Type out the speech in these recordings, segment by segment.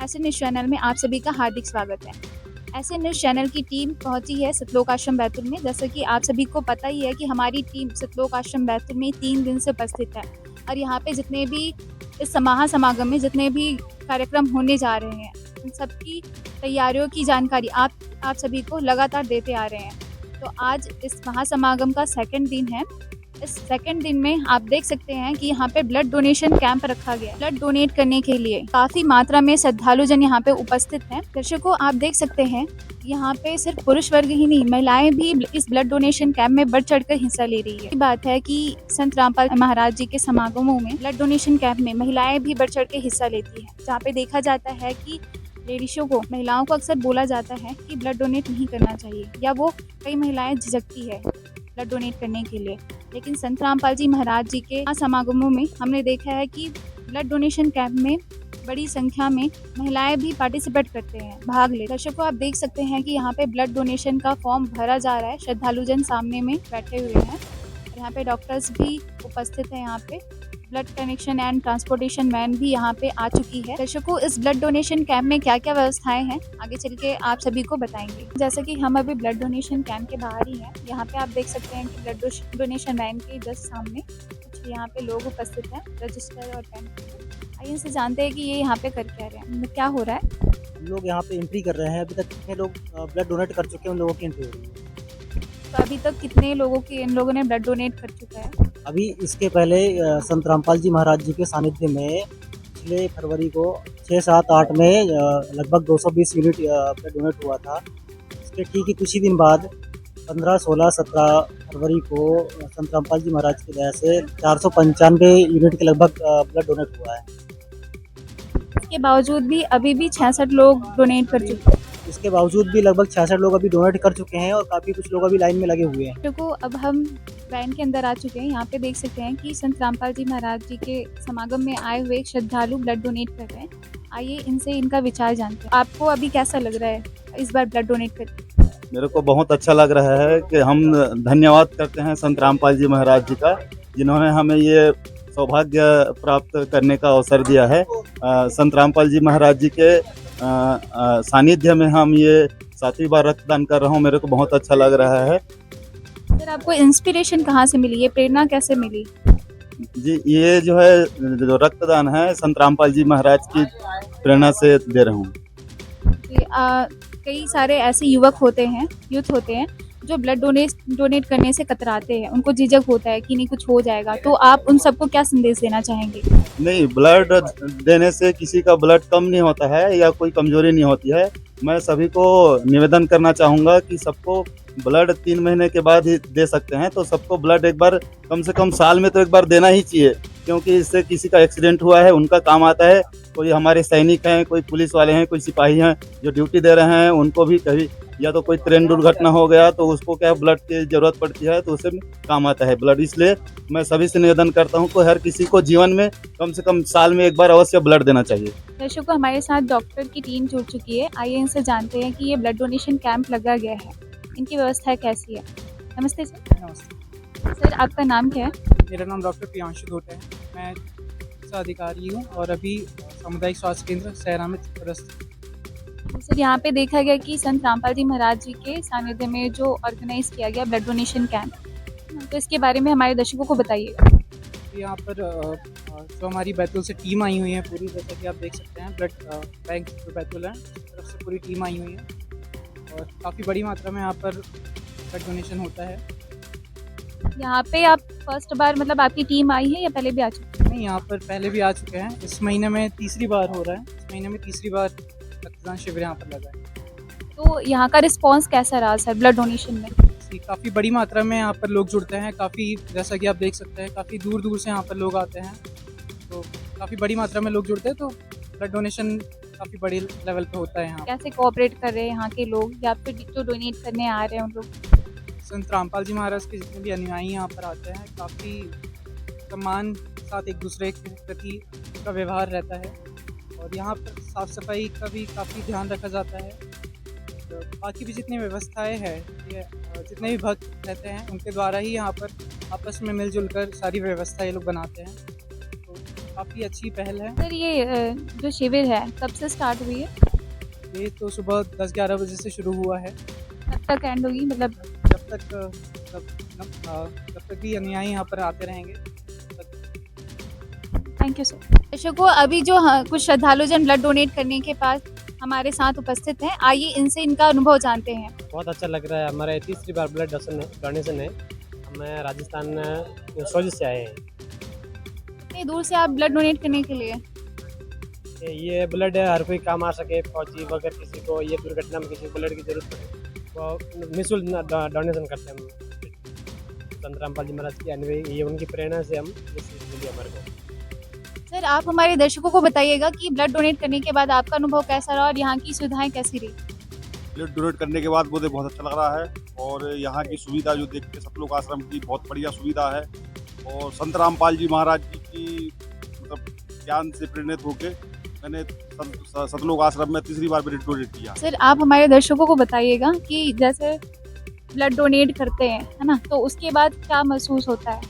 ऐसे news channel में आप सभी का हार्दिक स्वागत है। ऐसे न्यूज़ चैनल की टीम पहुंची है सतलोक आश्रम बैतूल में। जैसा कि आप सभी को पता ही है कि हमारी टीम सतलोक आश्रम बैतूल में 3 दिन से उपस्थित है और यहाँ पे जितने भी इस महासमागम में जितने भी कार्यक्रम होने जा रहे हैं, उन सबकी तैयारियों की जानकारी आप सभी को लगातार देते आ रहे हैं। तो आज इस महासमागम का सेकंड दिन है। इस सेकंड दिन में आप देख सकते हैं कि यहाँ पे ब्लड डोनेशन कैंप रखा गया है। ब्लड डोनेट करने के लिए काफी मात्रा में श्रद्धालु जन यहाँ पे उपस्थित हैं। दर्शकों, आप देख सकते हैं यहाँ पे सिर्फ पुरुष वर्ग ही नहीं, महिलाएं भी इस ब्लड डोनेशन कैंप में बढ़ चढ़कर हिस्सा ले रही है। बात है कि संत रामपाल महाराज जी के समागमों में ब्लड डोनेशन कैंप में महिलाएं भी बढ़ चढ़ के हिस्सा लेती है, जहाँ पे देखा जाता है कि लेडीजों को, महिलाओं को अक्सर बोला जाता है कि ब्लड डोनेट नहीं करना चाहिए, या वो कई महिलाएं झिझकती है ब्लड डोनेट करने के लिए। लेकिन संत रामपाल जी महाराज जी के समागमों में हमने देखा है कि ब्लड डोनेशन कैंप में बड़ी संख्या में महिलाएं भी पार्टिसिपेट करते हैं, भाग ले। दर्शकों, आप देख सकते हैं कि यहाँ पे ब्लड डोनेशन का फॉर्म भरा जा रहा है। श्रद्धालु जन सामने में बैठे हुए हैं। यहाँ पे डॉक्टर्स भी उपस्थित हैं। यहाँ पे blood connection and transportation van भी यहाँ पे आ चुकी है। दर्शकों, इस ब्लड डोनेशन कैंप में क्या क्या व्यवस्थाएं हैं, आगे चल के आप सभी को बताएंगे। जैसे कि हम अभी ब्लड डोनेशन कैंप के बाहर ही हैं। यहाँ पे आप देख सकते हैं कि ब्लड डोनेशन वैन के जस्ट सामने कुछ यहाँ पे लोग उपस्थित हैं, रजिस्टर और पेन। आइए इनसे जानते हैं कि ये यहाँ पे कर क्या रहे हैं, क्या हो रहा है। हम लोग यहाँ पे एंट्री कर रहे हैं। अभी तक कितने लोग ब्लड डोनेट कर चुके हैं, उन लोगों की एंट्री हो रही है। तो अभी तक कितने लोगों की इन लोगों ने ब्लड डोनेट कर चुका है? अभी इसके पहले संत रामपाल जी महाराज जी के सानिध्य में पिछले फरवरी को 6, 7, 8 में लगभग 220 यूनिट ब्लड डोनेट हुआ था। इसके ठीक ही कुछ ही दिन बाद 15, 16, 17 फरवरी को संत रामपाल जी महाराज की दया से 495 यूनिट के लगभग ब्लड डोनेट हुआ है। इसके बावजूद भी अभी भी 66 लोग डोनेट कर चुके हैं। इसके बावजूद भी लगभग 66 लोग अभी डोनेट कर चुके हैं और काफ़ी कुछ लोग अभी लाइन में लगे हुए हैं। देखो, अब हम वैन के अंदर आ चुके हैं। यहाँ पे देख सकते हैं कि संत रामपाल जी महाराज जी के समागम में आए हुए श्रद्धालु ब्लड डोनेट कर रहे हैं। आइए इनसे इनका विचार जानते हैं। आपको अभी कैसा लग रहा है इस बार ब्लड डोनेट करके? मेरे को बहुत अच्छा लग रहा है कि हम धन्यवाद करते हैं संत रामपाल जी महाराज जी का, जिन्होंने हमें ये सौभाग्य प्राप्त करने का अवसर दिया है। संत रामपाल जी महाराज जी के सानिध्य में हम ये 7वीं बार रक्तदान कर रहा हूँ। मेरे को बहुत अच्छा लग रहा है। सर, आपको इंस्पिरेशन कहाँ से मिली, ये प्रेरणा कैसे मिली? जी, ये जो है जो रक्तदान है संत रामपाल जी महाराज की प्रेरणा से दे रहा हूँ। कई सारे ऐसे युवक होते हैं, यूथ होते हैं जो ब्लड डोनेट करने से कतराते हैं, उनको झिझक होता है कि नहीं कुछ हो जाएगा, तो आप उन सबको क्या संदेश देना चाहेंगे? नहीं, ब्लड देने से किसी का ब्लड कम नहीं होता है या कोई कमजोरी नहीं होती है। मैं सभी को निवेदन करना चाहूँगा कि सबको ब्लड 3 महीने के बाद ही दे सकते हैं, तो सबको ब्लड एक बार, कम से कम साल में तो एक बार देना ही चाहिए, क्योंकि इससे किसी का एक्सीडेंट हुआ है उनका काम आता है। कोई हमारे सैनिक हैं, कोई पुलिस वाले हैं, कोई सिपाही हैं जो ड्यूटी दे रहे हैं, उनको भी कभी या तो कोई ट्रेन दुर्घटना हो गया तो उसको क्या ब्लड की ज़रूरत पड़ती है, तो उसे काम आता है ब्लड। इसलिए मैं सभी से निवेदन करता हूँ कि हर किसी को जीवन में कम से कम साल में एक बार अवश्य ब्लड देना चाहिए। दर्शकों, हमारे साथ डॉक्टर की टीम जुड़ चुकी है। आइए इनसे जानते हैं कि ये ब्लड डोनेशन कैंप लगा गया है, इनकी व्यवस्था कैसी है। नमस्ते सर। नमस्ते सर, आपका नाम क्या है? मेरा नाम डॉक्टर प्रियांशु धोटे है। मैं चिकित्सा अधिकारी हूँ और अभी सामुदायिक स्वास्थ्य केंद्र सहरा में पदस्थ। सर, यहाँ पे देखा गया कि संत रामपाल जी महाराज जी के सानिध्य में जो ऑर्गेनाइज किया गया ब्लड डोनेशन कैंप, तो इसके बारे में हमारे दर्शकों को बताइएगा। यहाँ पर जो हमारी बैतूल से टीम आई हुई है पूरी, जैसा कि आप देख सकते हैं ब्लड बैंक जो बैतूल है उसकी तरफ से पूरी टीम आई हुई है और काफ़ी बड़ी मात्रा में यहाँ पर ब्लड डोनेशन होता है। यहाँ पे आप फर्स्ट बार, मतलब आपकी टीम आई है या पहले भी आ चुकी है? नहीं, यहाँ पर पहले भी आ चुके हैं। इस महीने में तीसरी बार हो रहा है। इस महीने में तीसरी बार रक्तदान शिविर यहाँ पर लगा है। तो यहाँ का रिस्पांस कैसा रहा सर ब्लड डोनेशन में? काफ़ी बड़ी मात्रा में यहाँ पर लोग जुड़ते हैं। काफ़ी, जैसा कि आप देख सकते हैं, काफ़ी दूर दूर से यहाँ पर लोग आते हैं, तो काफ़ी बड़ी मात्रा में लोग जुड़ते हैं, तो ब्लड डोनेशन काफ़ी बड़ी लेवल पे होता है यहाँ। कैसे कोऑपरेट कर रहे हैं यहाँ के लोग, या फिर जो डोनेट करने आ रहे हैं उन लोग? संत रामपाल जी महाराज के जितने भी अनुयायी यहाँ पर आते हैं, काफ़ी सम्मान के साथ एक दूसरे के प्रति का व्यवहार रहता है और यहाँ पर साफ़ सफाई का भी काफ़ी ध्यान रखा जाता है। तो बाकी भी जितनी व्यवस्थाएं हैं, ये जितने भी भक्त रहते हैं उनके द्वारा ही यहाँ पर आपस में मिलजुल कर सारी व्यवस्था ये लोग बनाते हैं। तो काफ़ी अच्छी पहल है। सर ये जो शिविर है कब से स्टार्ट हुई है? ये तो सुबह 10-11 बजे से शुरू हुआ है। कब तक एंड होगी मतलब? जब तक जब तक भी अनुयायी यहाँ पर आते रहेंगे तब तक। Thank you sir. दर्शकों अभी जो कुछ श्रद्धालुजन ब्लड डोनेट करने के बाद हमारे साथ उपस्थित हैं, आइए इनसे इनका अनुभव जानते हैं। बहुत अच्छा लग रहा है। हमारा तीसरी बार ब्लड डोनेशन है। हम राजस्थान सोज से आए हैं। इतनी दूर से आप ब्लड डोनेट करने के लिए? ये ब्लड हर कोई काम आ सके, फौजी वगैरह किसी को ये दुर्घटना में किसी को ब्लड की जरूरत पड़े वो निःशुल्क डोनेशन करते हैं हम। संत रामपाल जी महाराज की अनुयायी, ये उनकी प्रेरणा से हम इस मिली हमारे को। सर आप हमारे दर्शकों को बताइएगा कि ब्लड डोनेट करने के बाद आपका अनुभव कैसा रहा और यहाँ की सुविधाएं कैसी रही? ब्लड डोनेट करने के बाद मुझे बहुत अच्छा लग रहा है और यहाँ की सुविधा जो देख के सतलोक आश्रम की बहुत बढ़िया सुविधा है और संत रामपाल जी महाराज जी की मतलब ज्ञान से प्रेरित होकर मैंने सतलोक आश्रम में तीसरी बार ब्लड डोनेट किया। सर आप हमारे दर्शकों को बताइएगा कि जैसे ब्लड डोनेट करते हैं है ना, तो उसके बाद क्या महसूस होता है?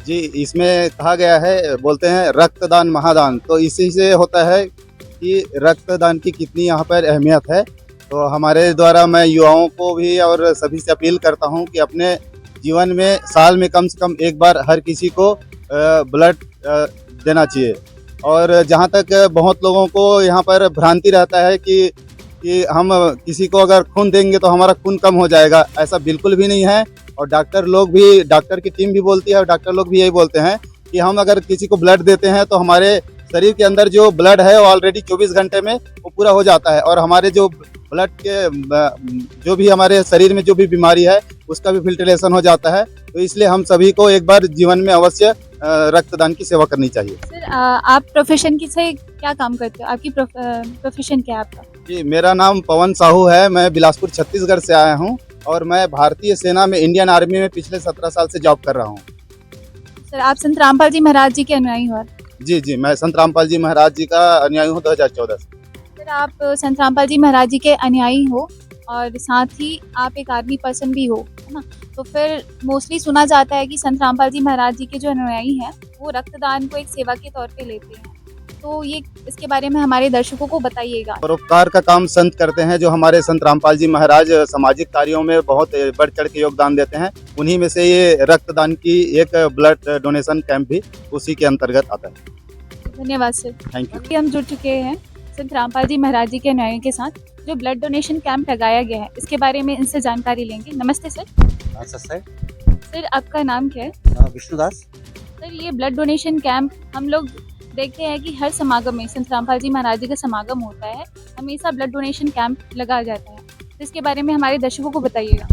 जी, इसमें कहा गया है, बोलते हैं रक्तदान महादान, तो इसी से होता है कि रक्तदान की कितनी यहाँ पर अहमियत है। तो हमारे द्वारा मैं युवाओं को भी और सभी से अपील करता हूँ कि अपने जीवन में साल में कम से कम एक बार हर किसी को ब्लड देना चाहिए। और जहाँ तक बहुत लोगों को यहाँ पर भ्रांति रहता है कि हम किसी को अगर खून देंगे तो हमारा खून कम हो जाएगा, ऐसा बिल्कुल भी नहीं है। और डॉक्टर की टीम भी बोलती है और डॉक्टर लोग भी यही बोलते हैं कि हम अगर किसी को ब्लड देते हैं तो हमारे शरीर के अंदर जो ब्लड है वो ऑलरेडी 24 घंटे में वो पूरा हो जाता है और हमारे जो ब्लड के जो भी हमारे शरीर में जो भी बीमारी है उसका भी फिल्ट्रेशन हो जाता है। तो इसलिए हम सभी को एक बार जीवन में अवश्य रक्तदान की सेवा करनी चाहिए। सर आप प्रोफेशन की से क्या काम करते हो? आपकी प्रोफेशन क्या है आपका? जी, मेरा नाम पवन साहू है। मैं बिलासपुर छत्तीसगढ़ से आया हूँ और मैं भारतीय सेना में इंडियन आर्मी में पिछले 17 साल से जॉब कर रहा हूँ। सर आप संत रामपाल जी महाराज जी के अनुयायी हो? जी, मैं संत रामपाल जी महाराज जी का अनुयायी हूँ 2014 से। सर आप संत रामपाल जी महाराज जी के अनुयायी हो और साथ ही आप एक आर्मी पर्सन भी हो, है ना, तो फिर मोस्टली सुना जाता है कि संत रामपाल जी महाराज जी के जो अनुयायी हैं वो रक्तदान को एक सेवा के तौर पे लेते हैं, तो ये इसके बारे में हमारे दर्शकों को बताइएगा। परोपकार का काम संत करते हैं। जो हमारे संत रामपाल जी महाराज सामाजिक कार्यों में बहुत बढ़ चढ़ के योगदान देते हैं, उन्हीं में से ये रक्तदान की एक ब्लड डोनेशन कैंप भी उसी के अंतर्गत आता है। धन्यवाद सर। Thank you. अभी हम जुड़ चुके हैं संत रामपाल जी महाराज जी के अनुयायियों के साथ जो ब्लड डोनेशन कैंप लगाया गया है, इसके बारे में इनसे जानकारी लेंगे। नमस्ते सर। सर आपका नाम क्या है? विष्णुदास। सर ये ब्लड डोनेशन कैंप हम लोग देखते हैं कि हर समागम में संत रामपाल जी महाराज जी का समागम होता है, हमेशा ब्लड डोनेशन कैंप लगाया जाता है, तो इसके बारे में हमारे दर्शकों को बताइएगा।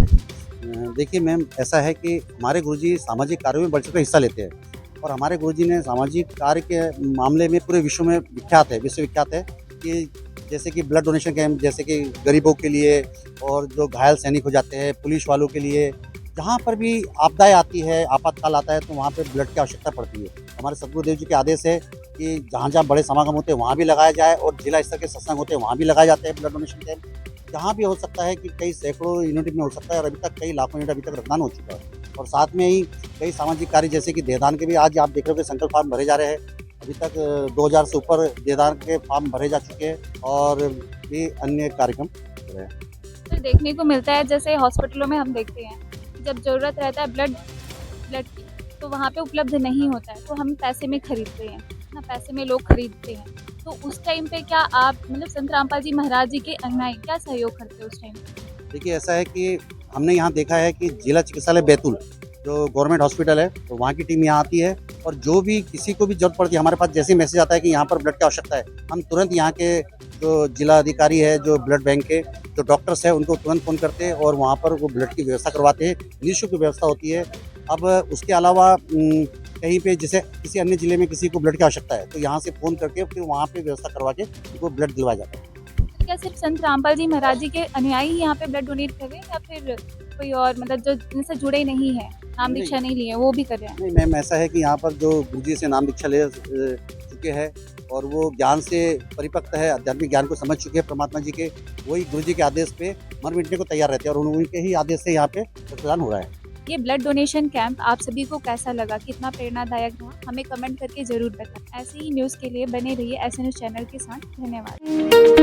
देखिए मैम, ऐसा है कि हमारे गुरुजी सामाजिक कार्यों में बढ़ चढ़कर हिस्सा लेते हैं और हमारे गुरुजी ने सामाजिक कार्य के मामले में पूरे विश्व में विश्वविख्यात है कि जैसे कि ब्लड डोनेशन कैंप, जैसे कि गरीबों के लिए और जो घायल सैनिक हो जाते हैं, पुलिस वालों के लिए, जहाँ पर भी आपदाएं आती है, आपातकाल आता है तो वहाँ पे ब्लड की आवश्यकता पड़ती है। हमारे सदगुरुदेव जी के आदेश है कि जहाँ जहाँ बड़े समागम होते हैं वहाँ भी लगाया जाए और जिला स्तर के सत्संग होते हैं वहाँ भी लगाए जाते हैं ब्लड डोनेशन कैंप। जहाँ भी हो सकता है कि कई सैकड़ों यूनिट में हो सकता है और अभी तक कई लाखों यूनिट अभी तक रक्तदान हो चुका है। और साथ में ही कई सामाजिक कार्य जैसे कि देहदान के भी आज आप देख रहे हो कि संकल्प फॉर्म भरे जा रहे हैं। अभी तक 2000 से ऊपर देहदान के फॉर्म भरे जा चुके हैं और भी अन्य कार्यक्रम हो रहे हैं। तो देखने को मिलता है जैसे हॉस्पिटलों में हम देखते हैं जब ज़रूरत रहता है ब्लड की, तो वहाँ पे उपलब्ध नहीं होता है तो हम पैसे में खरीदते हैं ना, पैसे में लोग खरीदते हैं। तो उस टाइम पे क्या आप मतलब संत रामपाल जी महाराज जी के अनुयायी क्या सहयोग करते हैं उस टाइम पे? देखिए ऐसा है कि हमने यहाँ देखा है कि जिला चिकित्सालय बैतूल जो गवर्नमेंट हॉस्पिटल है तो वहाँ की टीम यहाँ आती है और जो भी किसी को भी जरूरत पड़ती है, हमारे पास जैसे मैसेज आता है कि यहाँ पर ब्लड की आवश्यकता है, हम तुरंत यहाँ के जो जिला अधिकारी है, जो ब्लड बैंक के जो डॉक्टर्स हैं उनको तुरंत फ़ोन करते हैं और वहाँ पर वो ब्लड की व्यवस्था करवाते हैं। निःशुल्क व्यवस्था होती है। अब उसके अलावा कहीं पे जैसे किसी अन्य जिले में किसी को ब्लड की आवश्यकता है तो यहाँ से फ़ोन करके फिर वहाँ पे व्यवस्था करवा के उनको ब्लड दिलवाया जाता है। क्या सिर्फ संत रामपाल जी महाराज जी के अनुयायी यहाँ पे ब्लड डोनेट कर रहे हैं या फिर कोई और मतलब जो इनसे जुड़े नहीं है, नाम दीक्षा नहीं लिए, वो भी कर रहे हैं? नहीं मैम, ऐसा है कि यहाँ पर जो गुरुजी से नाम दीक्षा ले चुके हैं और वो ज्ञान से परिपक्व है, आध्यात्मिक ज्ञान को समझ चुके हैं परमात्मा जी के, वही गुरुजी के आदेश पे मर मिटने को तैयार रहते हैं और उनके ही आदेश से यहाँ पे रक्तदान हो रहा है। ये ब्लड डोनेशन कैंप आप सभी को कैसा लगा, कितना प्रेरणादायक रहा, हमें कमेंट करके ज़रूर बताएं। ऐसे ही न्यूज़ के लिए बने रहिए ऐसे न्यूज़ चैनल के साथ। धन्यवाद।